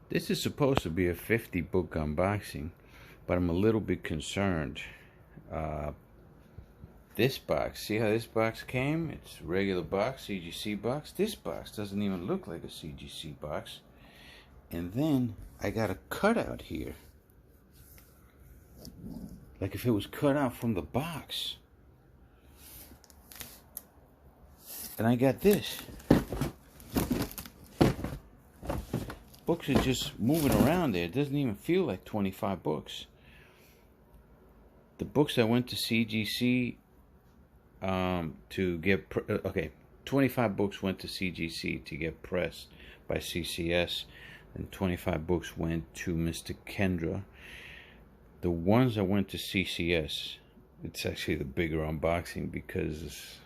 This is supposed to be a 50 book unboxing, but I'm a little bit concerned. This box, see how this box came? It's a regular box, CGC box. This box doesn't even look like a CGC box. And then I got a cutout here. Like if it was cut out from the box. And I got this. Books are just moving around there. It doesn't even feel like 25 books. The books that went to CGC to get... okay, 25 books went to CGC to get pressed by CCS. And 25 books went to Mr. Kendra. The ones that went to CCS, it's actually the bigger unboxing because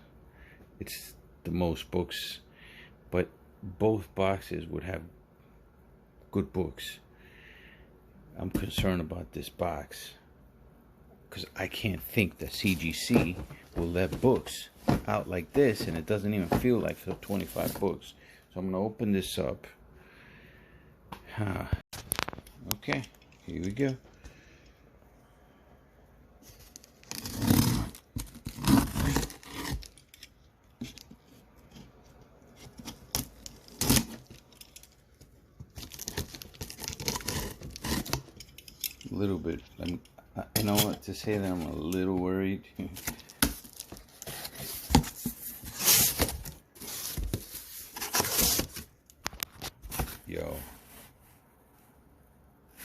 it's the most books. But both boxes would have good books. I'm concerned about this box because I can't think that CGC will let books out like this, and it doesn't even feel like for 25 books. So I'm going to open this up. Okay, here we go. A little bit. I know what to say that I'm a little worried. Yo.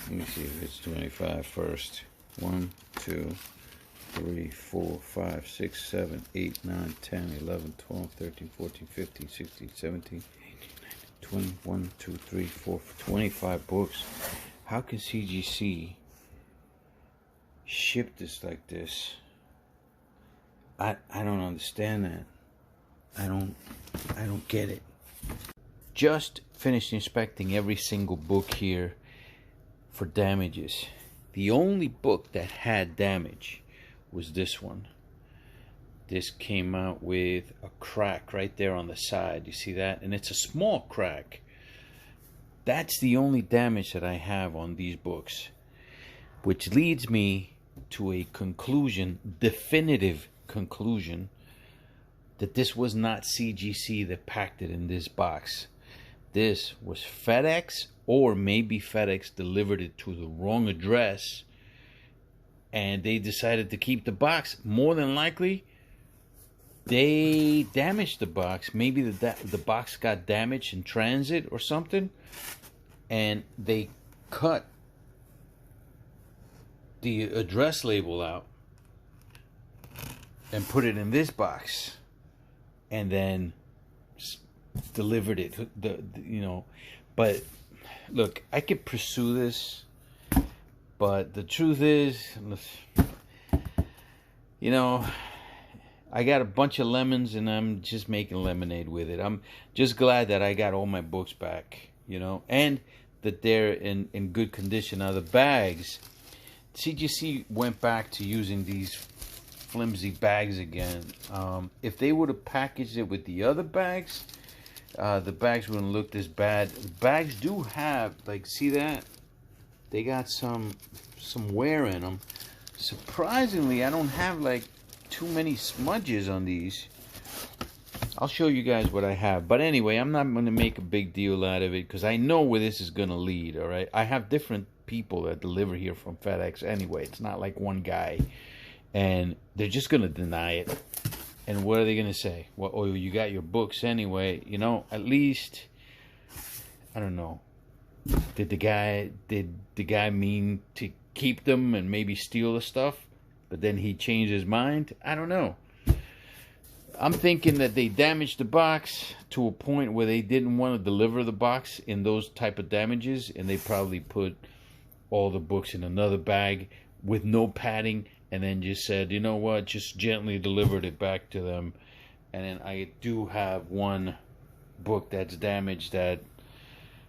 Let me see if it's 25 first. 1, 2, 3, 4, 5, 6, 7, 8, 9, 10, 11, 12, 13, 14, 15, 16, 17, 18, 19, 20, 1, 2, 3, 4, 25 books. How can CGC ship this like this? I don't understand that. I don't get it. Just finished inspecting every single book here for damages. The only book that had damage was this one. This came out with a crack right there on the side. You see that? And it's a small crack. That's the only damage that I have on these books, which leads me to a conclusion, definitive conclusion, that this was not CGC that packed it in this box. This was FedEx, or maybe FedEx delivered it to the wrong address and they decided to keep the box. More than likely, they damaged the box. Maybe the box got damaged in transit or something, and they cut the address label out and put it in this box and then delivered it. But look, I could pursue this, but the truth is, I got a bunch of lemons and I'm just making lemonade with it. I'm just glad that I got all my books back, and that they're in good condition. Now the bags, CGC went back to using these flimsy bags again. If they would have packaged it with the other bags, the bags wouldn't look this bad. The bags do have, see that? They got some wear in them. Surprisingly, I don't have too many smudges on these. I'll show you guys what I have. But anyway, I'm not going to make a big deal out of it because I know where this is going to lead, all right? I have different people that deliver here from FedEx anyway. It's not like one guy. And they're just going to deny it. And what are they going to say? Well, oh, you got your books anyway. At least, I don't know. Did the guy mean to keep them and maybe steal the stuff? But then he changed his mind? I don't know. I'm thinking that they damaged the box to a point where they didn't want to deliver the box in those type of damages, and they probably put all the books in another bag with no padding, and then just said, you know what, just gently delivered it back to them. And then I do have one book that's damaged that,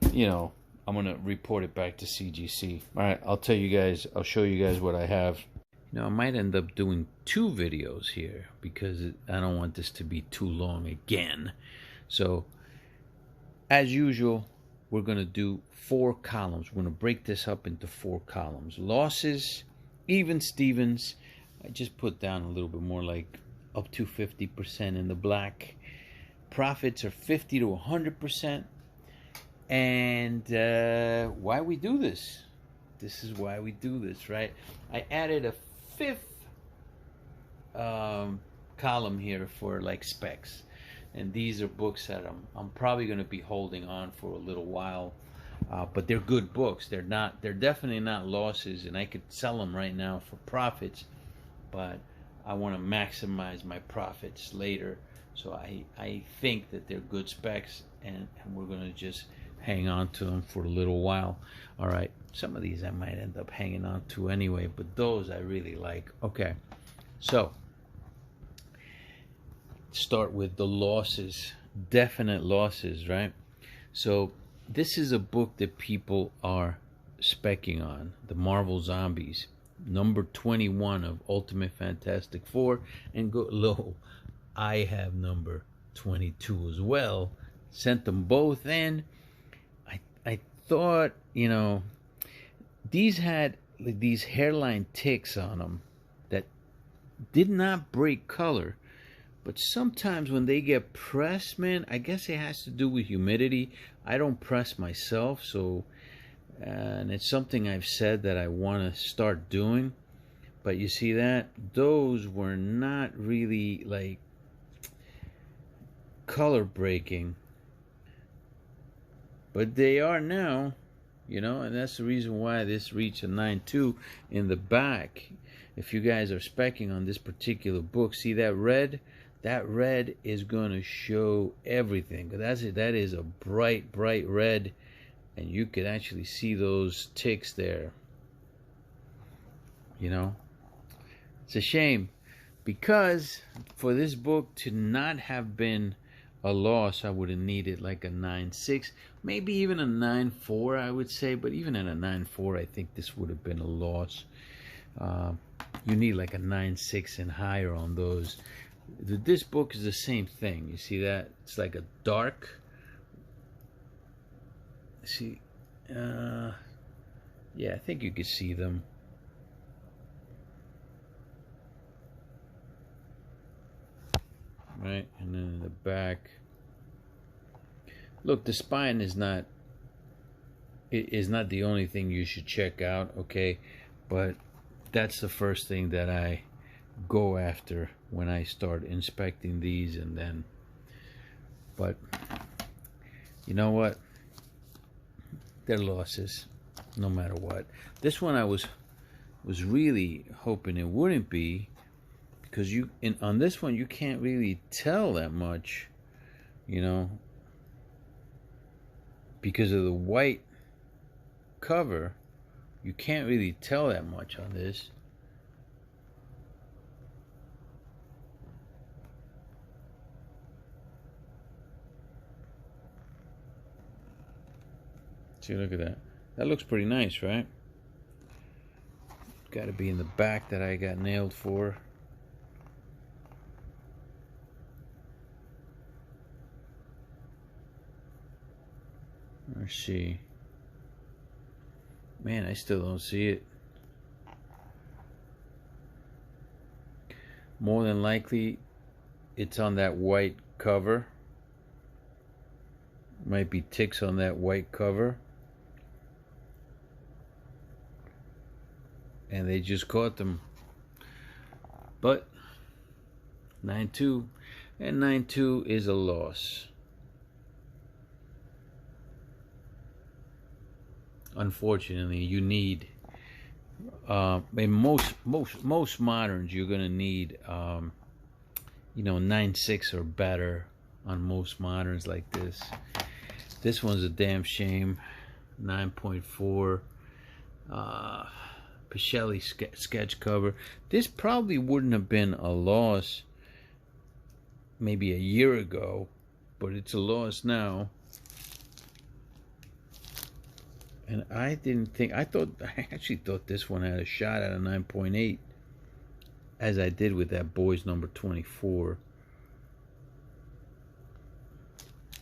I'm going to report it back to CGC. All right, I'll show you guys what I have. I might end up doing 2 videos here because I don't want this to be too long again. So, as usual, we're going to do 4 columns. We're going to break this up into 4 columns. Losses, even Stevens. I just put down a little bit more, like up to 50% in the black. Profits are 50 to 100%. And why we do this? This is why we do this, right? I added a 5th column here for like specs. And these are books that I'm probably going to be holding on for a little while, but they're good books. They're definitely not losses, and I could sell them right now for profits, but I want to maximize my profits later. So I think that they're good specs, and we're going to just hang on to them for a little while. All right, some of these I might end up hanging on to anyway, but those I really like. Okay, so start with the losses, definite losses, right? So this is a book that people are specking on, the Marvel Zombies, number 21 of Ultimate Fantastic Four, and go low. I have number 22 as well. Sent them both in. I thought, you know, these had like these hairline ticks on them that did not break color. But sometimes when they get pressed, man, I guess it has to do with humidity. I don't press myself, so and it's something I've said that I want to start doing. But you see that? Those were not really like color breaking. But they are now, you know, and that's the reason why this reached a 9.2 in the back. If you guys are specking on this particular book, see that red? That red is going to show everything. That's it. That is a bright, bright red. And you could actually see those ticks there. You know? It's a shame. Because for this book to not have been a loss, I would have needed like a 9.6. Maybe even a 9.4, I would say. But even at a 9.4, I think this would have been a loss. You need like a 9.6 and higher on those. This book is the same thing. You see that? It's like a dark. See, yeah, I think you could see them. Right, and then in the back. Look, the spine is not. It is not the only thing you should check out. Okay, but that's the first thing that I go after when I start inspecting these. And then, but you know what, they're losses no matter what. This one I was really hoping it wouldn't be, because on this one you can't really tell that much, you know, because of the white cover. You can't really tell that much on this. See, look at that. That looks pretty nice, right? Got to be in the back that I got nailed for. Let's see. Man, I still don't see it. More than likely, it's on that white cover. Might be ticks on that white cover. And they just caught them. But 9.2, and 9.2 is a loss. Unfortunately, you need in most moderns, you're gonna need you know, 9.6 or better on most moderns like this. This one's a damn shame. 9.4. Pichelli sketch cover. This probably wouldn't have been a loss maybe a year ago, but it's a loss now. And I actually thought this one had a shot at a 9.8, as I did with that boys number 24.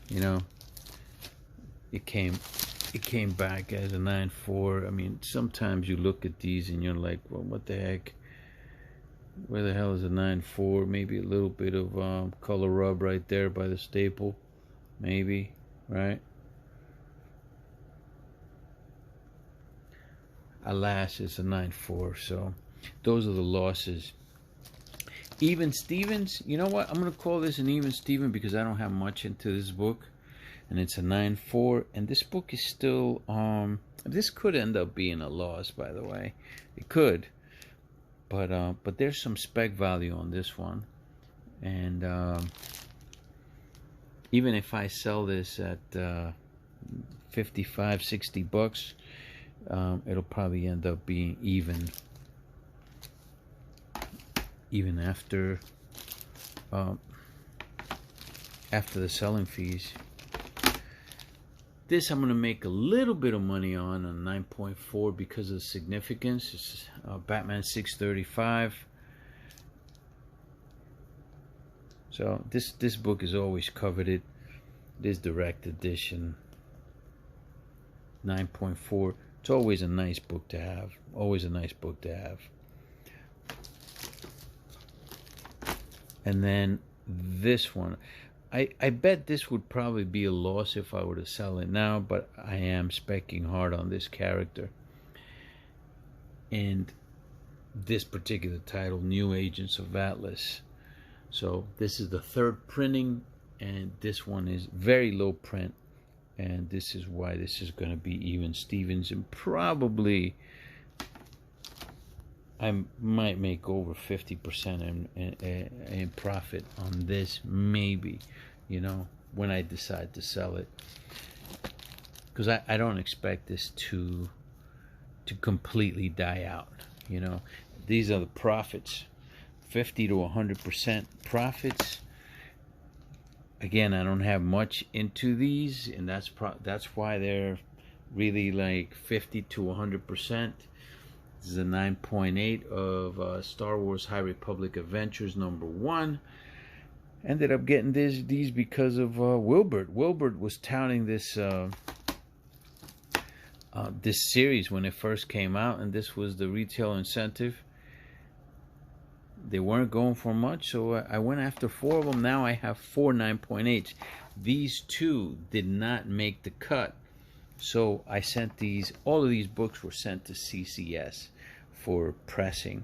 You know, it came back as a 9.4. I mean, sometimes you look at these and you're like, well, what the heck? Where the hell is a 9.4? Maybe a little bit of color rub right there by the staple, maybe, right? Alas, it's a 9.4. So those are the losses. Even Stevens, you know what? I'm going to call this an even Steven because I don't have much into this book. And it's a 9.4. And this book is still, this could end up being a loss, by the way. It could. But there's some spec value on this one. And even if I sell this at 55, 60 bucks, it'll probably end up being even after the selling fees. This I'm going to make a little bit of money on 9.4 because of significance. It's Batman 635. So this book is always coveted. This direct edition 9.4. It's always a nice book to have. Always a nice book to have. And then this one, I bet this would probably be a loss if I were to sell it now, but I am specking hard on this character. And this particular title, New Agents of Atlas. So this is the third printing, and this one is very low print. And this is why this is going to be even Stevens, and probably I might make over 50% in profit on this, maybe, you know, when I decide to sell it, because I don't expect this to completely die out. You know, these are the profits, 50 to 100% profits. Again, I don't have much into these, and that's why they're really like 50 to 100%. This is a 9.8 of Star Wars High Republic Adventures #1. Ended up getting these because of Wilbert. Wilbert was touting this this series when it first came out, and this was the retail incentive. They weren't going for much, so I went after 4 of them. Now I have 4 9.8s. These 2 did not make the cut, so I sent these. All of these books were sent to CCS for pressing.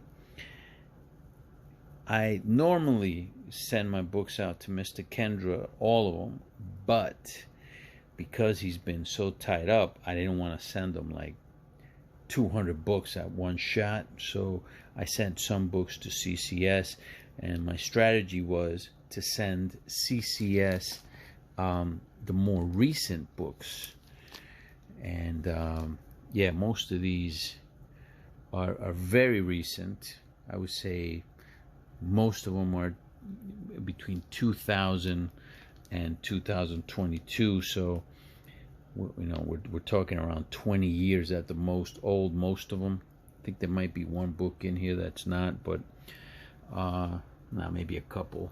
I normally send my books out to Mr. Kendra, all of them, but because he's been so tied up, I didn't want to send him like 200 books at one shot, so I sent some books to CCS, and my strategy was to send CCS the more recent books. And yeah, most of these are very recent. I would say most of them are between 2000 and 2022, so you know, we're talking around 20 years at the most old, most of them. I think there might be one book in here that's not, but maybe a couple.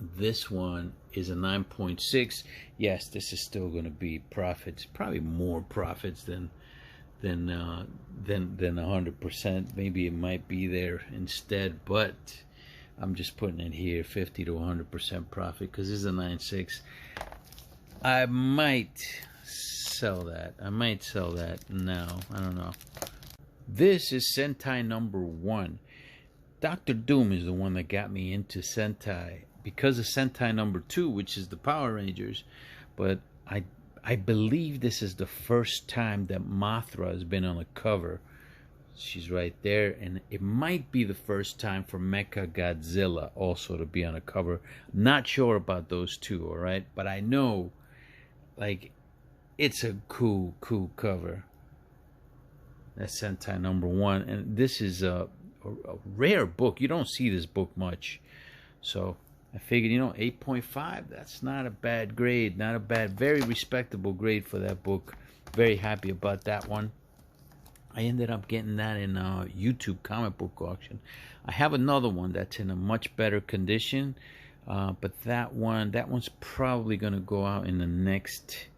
This one is a 9.6. Yes, this is still going to be profits, probably more profits than 100%. Maybe it might be there instead, but I'm just putting it here, 50 to 100% profit, because this is a 9.6. I might sell that. I might sell that now. I don't know. This is Sentai #1. Dr. Doom is the one that got me into Sentai because of Sentai #2, which is the Power Rangers. But I believe this is the first time that Mothra has been on the cover. She's right there, and it might be the first time for Mecha Godzilla also to be on a cover. Not sure about those two, all right? But I know, like, it's a cool cover. That's Sentai #1, and this is a rare book. You don't see this book much, so I figured, you know, 8.5. That's not a bad grade. Not a bad, very respectable grade for that book. Very happy about that one. I ended up getting that in a YouTube comic book auction. I have another one that's in a much better condition, but that one's probably going to go out in the next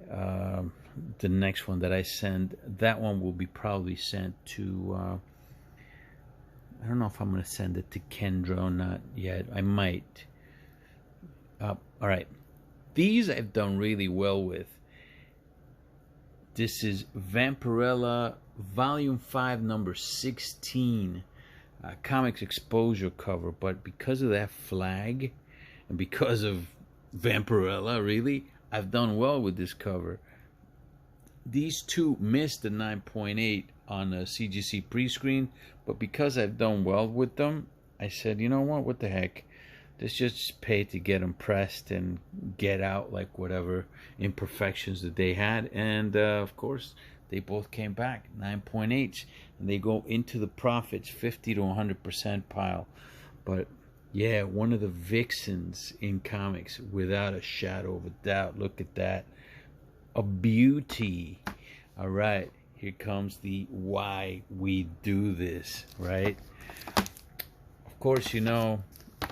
the next one that I send, that one will be probably sent to, I don't know if I'm going to send it to Kendra or not yet. I might. All right. These I've done really well with. This is Vampirella Volume 5, number 16. Comics exposure cover. But because of that flag, and because of Vampirella, really, I've done well with this cover. These two missed the 9.8 on a CGC pre-screen, but because I've done well with them, I said, you know what the heck? Let's just pay to get them pressed and get out like whatever imperfections that they had. And of course, they both came back 9.8s, and they go into the profits 50 to 100% pile. But yeah, one of the vixens in comics without a shadow of a doubt. Look at that. A beauty. All right, here comes the why we do this, right? Of course, you know,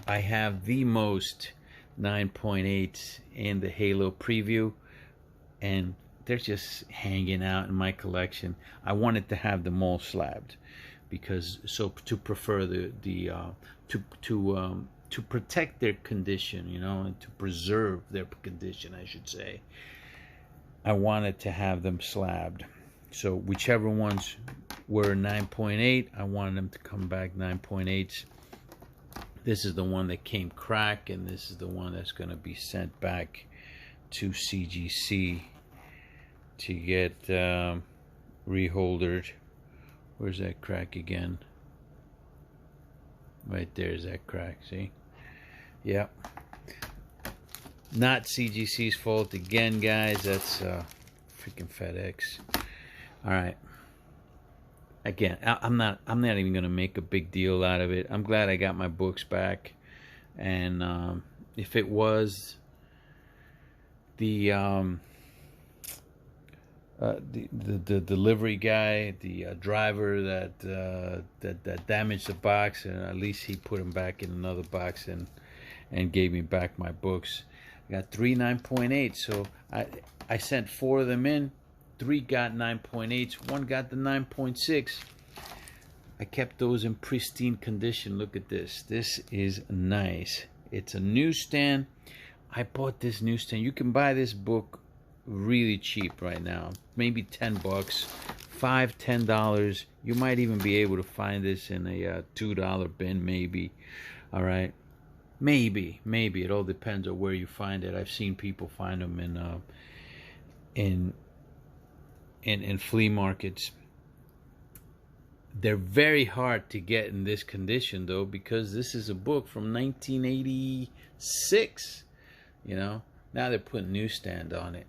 I have the most 9.8s in the Halo preview, and they're just hanging out in my collection. I wanted to have them all slabbed because to prefer to protect their condition, you know, and to preserve their condition, I should say. I wanted to have them slabbed. So whichever ones were 9.8, I wanted them to come back 9.8s. This is the one that came cracked, and this is the one that's going to be sent back to CGC to get reholdered. Where's that crack again? Right there's that crack, see? Yep. Not CGC's fault again, guys. That's freaking FedEx. All right. Again, I'm not even gonna make a big deal out of it. I'm glad I got my books back, and if it was the delivery guy, the driver that damaged the box, and at least he put them back in another box and gave me back my books. I got 3 9.8, so I sent 4 of them in. 3 got 9.8s, 1 got the 9.6. I kept those in pristine condition. Look at this. This is nice. It's a newsstand. I bought this newsstand. You can buy this book really cheap right now. Maybe $10, $5, $10. You might even be able to find this in a $2 bin, maybe. All right. Maybe. It all depends on where you find it. I've seen people find them in flea markets. They're very hard to get in this condition, though, because this is a book from 1986. You know, now they're putting newsstand on it.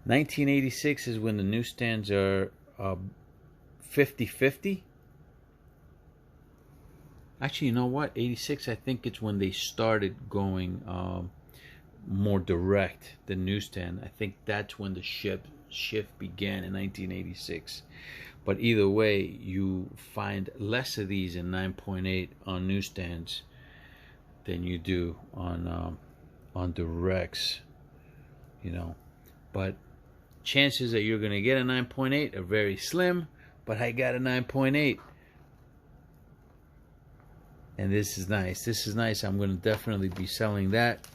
1986 is when the newsstands are 50-50. Actually, you know what? 86, I think it's when they started going more direct, the newsstand. I think that's when the shift began in 1986. But either way, you find less of these in 9.8 on newsstands than you do on directs, you know. But chances that you're going to get a 9.8 are very slim, but I got a 9.8. And this is nice. This is nice. I'm going to definitely be selling that.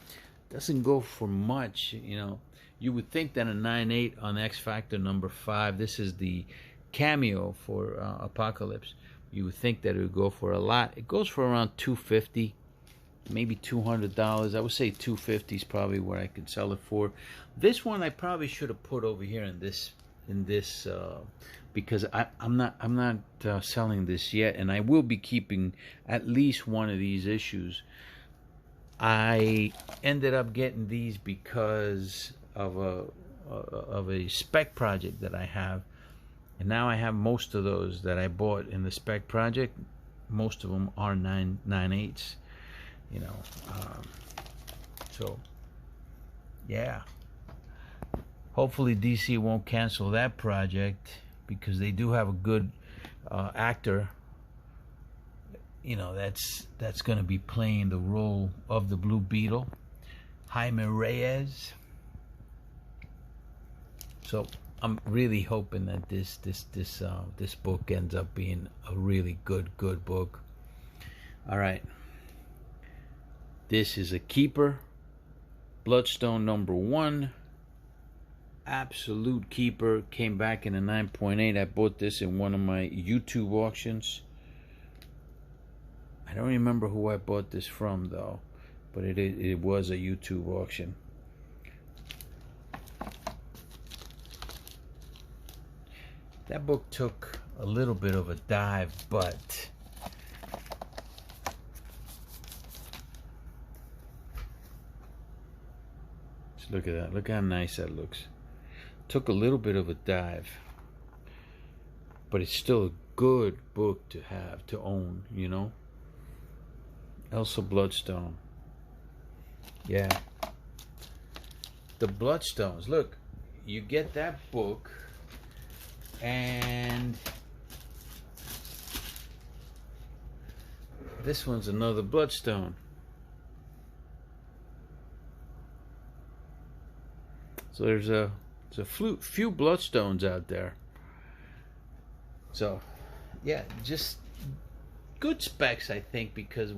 Doesn't go for much, you know. You would think that a 9.8 on X Factor number 5, this is the cameo for Apocalypse. You would think that it would go for a lot. It goes for around $250, maybe $200. I would say $250 is probably where I could sell it for. This one I probably should have put over here in this because I'm not selling this yet, and I will be keeping at least one of these issues. I ended up getting these because of a spec project that I have, and now I have most of those that I bought in the spec project. Most of them are 9.8s, you know. So yeah, hopefully DC won't cancel that project, because they do have a good actor, you know, that's going to be playing the role of the Blue Beetle, Jaime Reyes. So I'm really hoping that this book ends up being a really good book. All right, this is a keeper, Bloodstone #1, absolute keeper. Came back in a 9.8. I bought this in one of my YouTube auctions. I don't remember who I bought this from though, but it was a YouTube auction. That book took a little bit of a dive, but just look at that. Look how nice that looks. Took a little bit of a dive, but it's still a good book to have, to own, you know. Elsa Bloodstone. Yeah. The Bloodstones. Look, you get that book, and this one's another Bloodstone. So there's a few Bloodstones out there. So yeah, just good specs, I think, because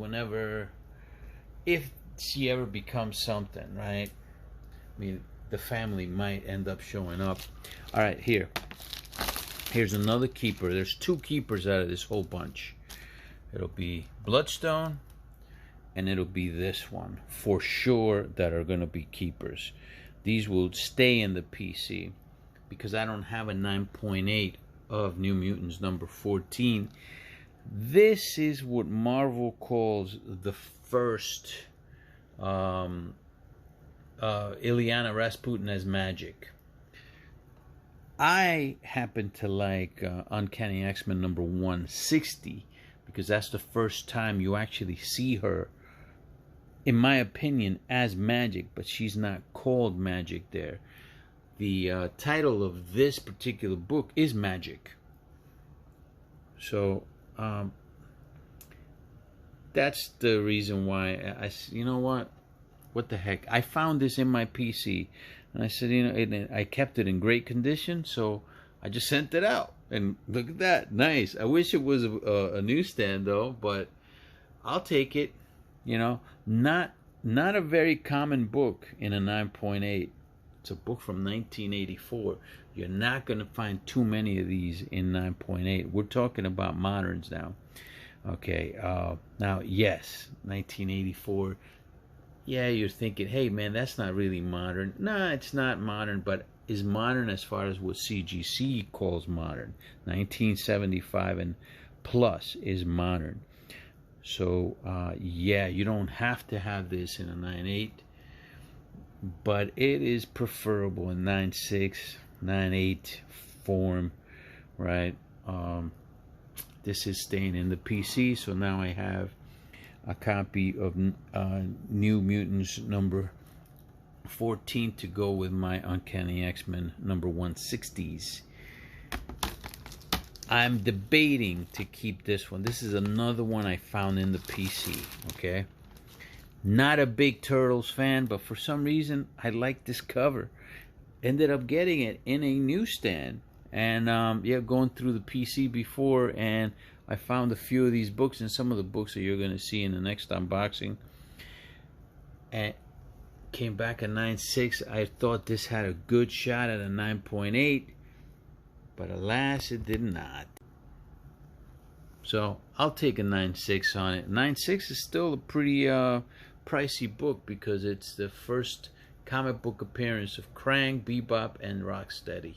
if she ever becomes something, right? I mean, the family might end up showing up. All right, here's another keeper. There's 2 keepers out of this whole bunch. It'll be Bloodstone, and it'll be this one for sure that are going to be keepers. These will stay in the PC because I don't have a 9.8 of New Mutants #14. This is what Marvel calls the first Ilyana Rasputin as Magic. I happen to like Uncanny X-Men #160 because that's the first time you actually see her, in my opinion, as Magic, but she's not called Magic there. The title of this particular book is Magic. So that's the reason why you know what the heck, I found this in my PC, and I said, you know, I kept it in great condition, so I just sent it out, and look at that, nice. I wish it was a newsstand though, but I'll take it. You know, not a very common book in a 9.8. It's a book from 1984. You're not going to find too many of these in 9.8. We're talking about moderns now. Okay, now, yes, 1984. Yeah, you're thinking, hey, man, that's not really modern. Nah, it's not modern, but is modern as far as what CGC calls modern. 1975 and plus is modern. So, yeah, you don't have to have this in a 9.8, but it is preferable in 9.6, 9.8 form, right? This is staying in the PC, so now I have a copy of New Mutants #14 to go with my Uncanny X-Men #160s. I'm debating to keep this one. This is another one I found in the PC, okay? Not a big Turtles fan, but for some reason, I like this cover. Ended up getting it in a newsstand. And, yeah, going through the PC before, and I found a few of these books, and some of the books that you're going to see in the next unboxing. And came back at 9.6. I thought this had a good shot at a 9.8. But alas, it did not. So I'll take a 9.6 on it. 9.6 is still a pretty pricey book because it's the first comic book appearance of Krang, Bebop, and Rocksteady.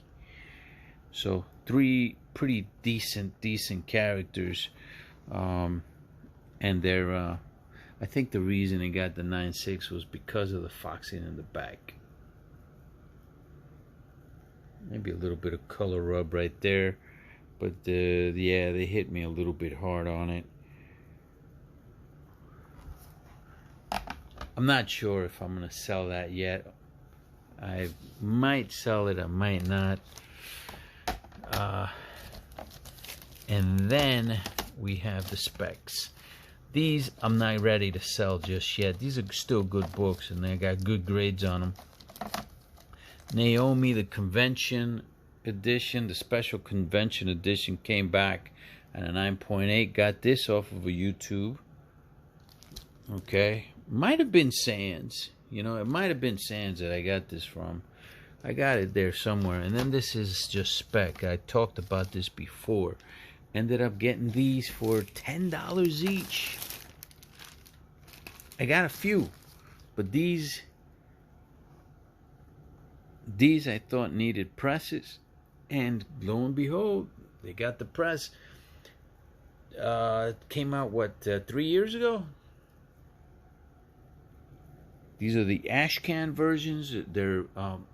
So 3 pretty decent characters, and they're. I think the reason it got the 9.6 was because of the foxing in the back. Maybe a little bit of color rub right there, but yeah, they hit me a little bit hard on it. I'm not sure if I'm gonna sell that yet. I might sell it, I might not. And then we have the specs. These I'm not ready to sell just yet. These are still good books, and they got good grades on them. Naomi, the convention edition, the special convention edition, came back at a 9.8. Got this off of a YouTube. Okay, might have been Sands. You know, it might have been Sands that I got this from. I got it there somewhere. And then this is just spec. I talked about this before. Ended up getting these for $10 each. I got a few, but these I thought needed presses, and lo and behold, they got the press. It came out, what, 3 years ago? These are the ash can versions. They're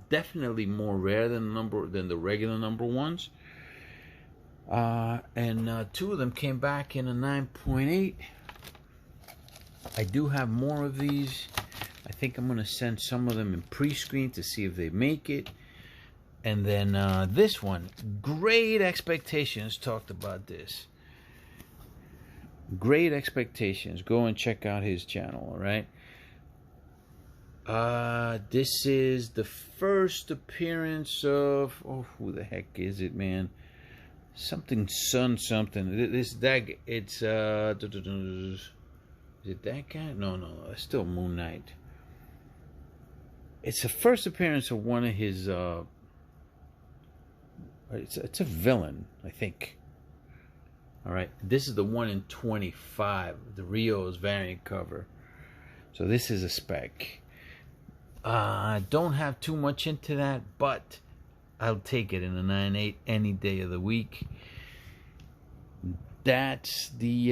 definitely more rare than the regular number ones. And two of them came back in a 9.8. I do have more of these. I think I'm going to send some of them in pre-screen to see if they make it. And then this one, Great Expectations, talked about this. Great Expectations. Go and check out his channel, all right? This is the first appearance of, oh, who the heck is it, man? Something something. It's is it that guy? No, it's still Moon Knight. It's the first appearance of one of his it's a villain, I think. All right, this is the 1 in 25, the Rio's variant cover. So this is a spec. I don't have too much into that, but I'll take it in a 9.8 any day of the week. That's the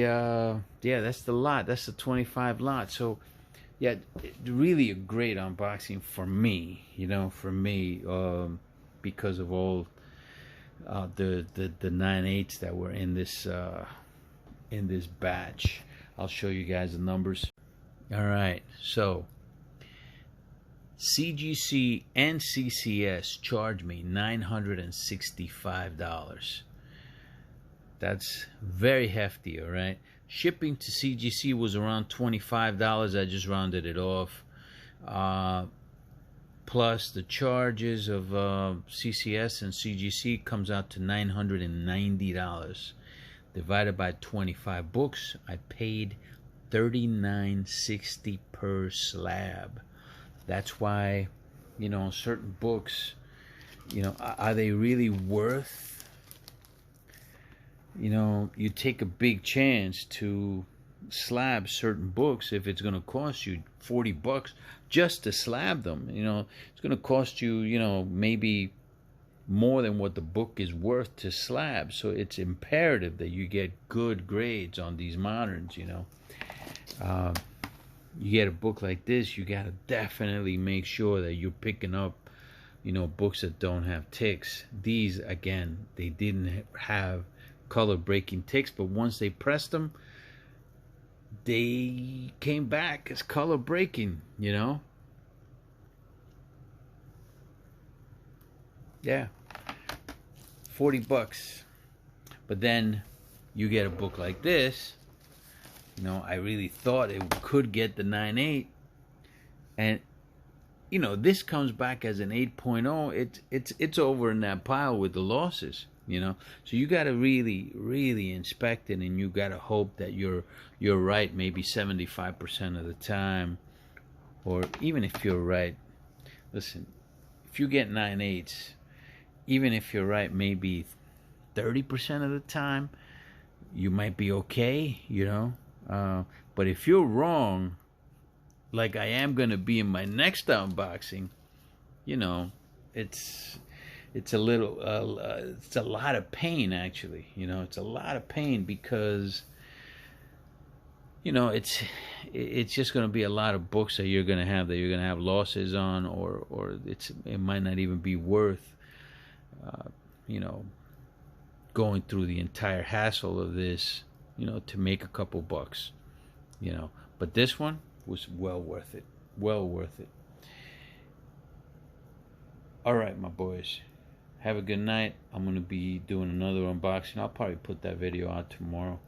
that's the lot. That's the 25 lot. So yeah, really a great unboxing for me, you know, because of all the 9.8s that were in this batch. I'll show you guys the numbers. All right, so CGC and CCS charged me $965. That's very hefty, all right? Shipping to CGC was around $25. I just rounded it off. Plus the charges of CCS and CGC comes out to $990. Divided by 25 books, I paid $39.60 per slab. That's why, you know, certain books, you know, are they really worth, you know, you take a big chance to slab certain books if it's going to cost you $40 just to slab them. You know, it's going to cost you, you know, maybe more than what the book is worth to slab. So it's imperative that you get good grades on these moderns, you know. You get a book like this, you got to definitely make sure that you're picking up, you know, books that don't have ticks. These, again, they didn't have color breaking ticks, but once they pressed them, they came back as color breaking, you know. Yeah, $40. But then you get a book like this. You know, I really thought it could get the 9.8, and you know, this comes back as an 8.0. It's over in that pile with the losses, you know. So you got to really inspect it, and you got to hope that you're right maybe 75% of the time, or even if you're right, listen, if you get 9.8s, even if you're right maybe 30% of the time, you might be okay, you know. But if you're wrong, like I am going to be in my next unboxing, you know, it's a little, it's a lot of pain, actually. You know, it's a lot of pain because, you know, it's just going to be a lot of books that you're going to have losses on, or it might not even be worth, you know, going through the entire hassle of this, you know, to make a couple bucks, you know. But this one was well worth it. Well worth it. All right, my boys. Have a good night. I'm going to be doing another unboxing. I'll probably put that video out tomorrow.